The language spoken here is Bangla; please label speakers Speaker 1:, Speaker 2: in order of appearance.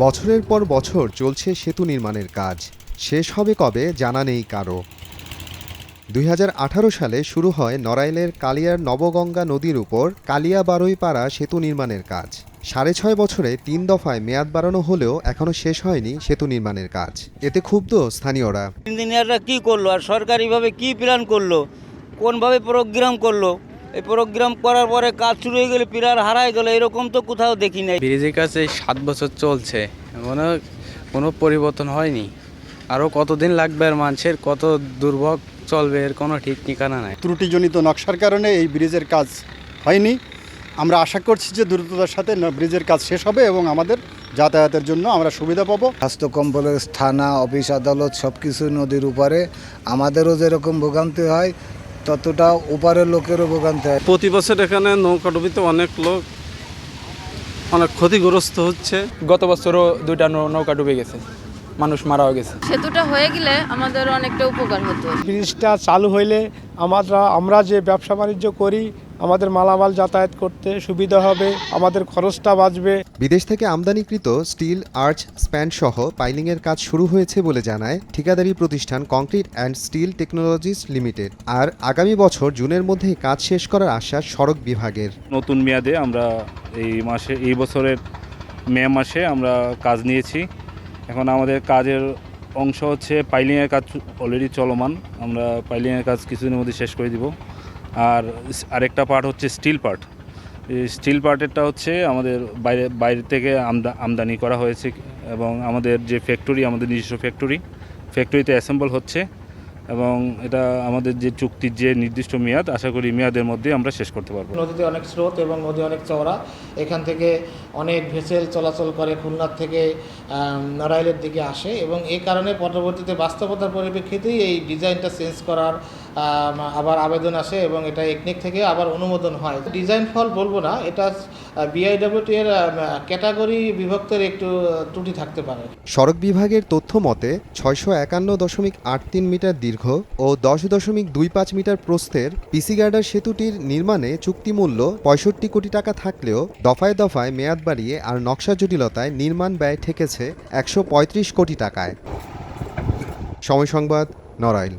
Speaker 1: বছরের পর বছর চলছে সেতু নির্মাণের কাজ, শেষ হবে কবে জানা নেই কারো। 2018 সালে শুরু হয় নড়াইলের কালিয়ার নবগঙ্গা নদীর উপর কালিয়াবারৈপাড়া সেতু নির্মাণের কাজ। 6.5 বছরে 3 দফায় মেয়াদ বাড়ানো হলেও এখনও শেষ হয়নি সেতু নির্মাণের কাজ। এতে ক্ষুব্ধ স্থানীয়রা।
Speaker 2: ইঞ্জিনিয়াররা কি করলো আর সরকারিভাবে কি প্ল্যান করলো, কোনভাবে প্রোগ্রাম করলো, এই প্রোগ্রাম করার পরে কাজ শুরু হয়ে গেলে পিলার হারায় গেল, এরকম তো কোথাও দেখি নাই।
Speaker 3: ব্রিজের কাছে 7 বছর চলছে, কোনো পরিবর্তন হয়নি। আরও কতদিন লাগবে আর মানুষের কত দুর্ভোগ চলবে এর কোনো ঠিক ঠিকানা নাই।
Speaker 4: ত্রুটিজনিত নকশার কারণে এই ব্রিজের কাজ হয়নি। আমরা আশা করছি যে দ্রুততার সাথে ব্রিজের কাজ শেষ হবে এবং আমাদের যাতায়াতের জন্য আমরা সুবিধা পাবো।
Speaker 5: স্বাস্থ্য কমপ্লেক্স, থানা, অফিস, আদালত সব কিছু নদীর উপরে। আমাদেরও যেরকম ভোগান্তি হয় ততটা ওপারের লোকেরও ভোগান্তি হয়।
Speaker 6: প্রতি বছর এখানে নৌকাডুবিতে অনেক লোক অনেক ক্ষতিগ্রস্ত হচ্ছে।
Speaker 7: গত বছরও 2টা নৌকা ডুবে গেছে, মানুষ মারাও গেছে।
Speaker 8: সেতুটা হয়ে গেলে আমাদের অনেকটা উপকার হতো।
Speaker 9: ব্রিজটা চালু হইলে আমরা যে ব্যবসা বাণিজ্য করি, আমাদের মালামাল যাতায়াত করতে সুবিধা হবে, আমাদের খরচটা বাঁচবে।
Speaker 1: বিদেশ থেকে আমদানিকৃত স্টিল, আর্চ, স্প্যান সহ পাইলিংয়ের কাজ শুরু হয়েছে বলে জানায় ঠিকাদারি প্রতিষ্ঠান concrete and steel technologies limited. আর আগামী বছর জুনের মধ্যেই কাজ শেষ করার আশ্বাস সড়ক বিভাগের।
Speaker 10: নতুন মেয়াদে আমরা এই বছরের মে মাসে আমরা কাজ নিয়েছি। এখন আমাদের কাজের অংশ হচ্ছে পাইলিংয়ের কাজ অলরেডি চলমান। আমরা পাইলিংয়ের কাজ কিছুদিনের মধ্যে শেষ করে দিব। আর আরেকটা পার্ট হচ্ছে স্টিল পার্ট। এই স্টিল পার্টেরটা হচ্ছে আমাদের বাইরে থেকে আমদানি করা হয়েছে এবং আমাদের যে ফ্যাক্টরি, আমাদের নিজস্ব ফ্যাক্টরিতে অ্যাসেম্বল হচ্ছে এবং এটা আমাদের যে চুক্তির যে নির্দিষ্ট মেয়াদ, আশা করি মেয়াদের মধ্যে আমরা শেষ করতে পারবো।
Speaker 11: নদীতে অনেক স্রোত এবং নদী অনেক চওড়া, এখান থেকে অনেক ভেসেল চলাচল করে খুলনার থেকে নড়াইলের দিকে আসে এবং এই কারণে পরবর্তীতে বাস্তবতার পরিপ্রেক্ষিতেই এই ডিজাইনটা চেঞ্জ করার আবার আবেদন আসে এবং এটা একনিক থেকে আবার অনুমোদন হয়। ডিজাইন ফল বলবো না, এটা বিআইডব্লিউটি এর ক্যাটাগরি বিভক্তের একটু ত্রুটি থাকতে পারে।
Speaker 1: সড়ক বিভাগের তথ্য মতে 651.83 মিটার দীর্ঘ ও 10.25 মিটার প্রস্থের পিসি গার্ডার সেতুটির নির্মাণে চুক্তিমূল্য 65 কোটি টাকা থাকলেও দফায় দফায় মেয়াদ বাড়িয়ে আর নকশা জটিলতায় নির্মাণ ব্যয় ঠেকেছে 135 কোটি টাকায়। সময় সংবাদ, নড়াইল।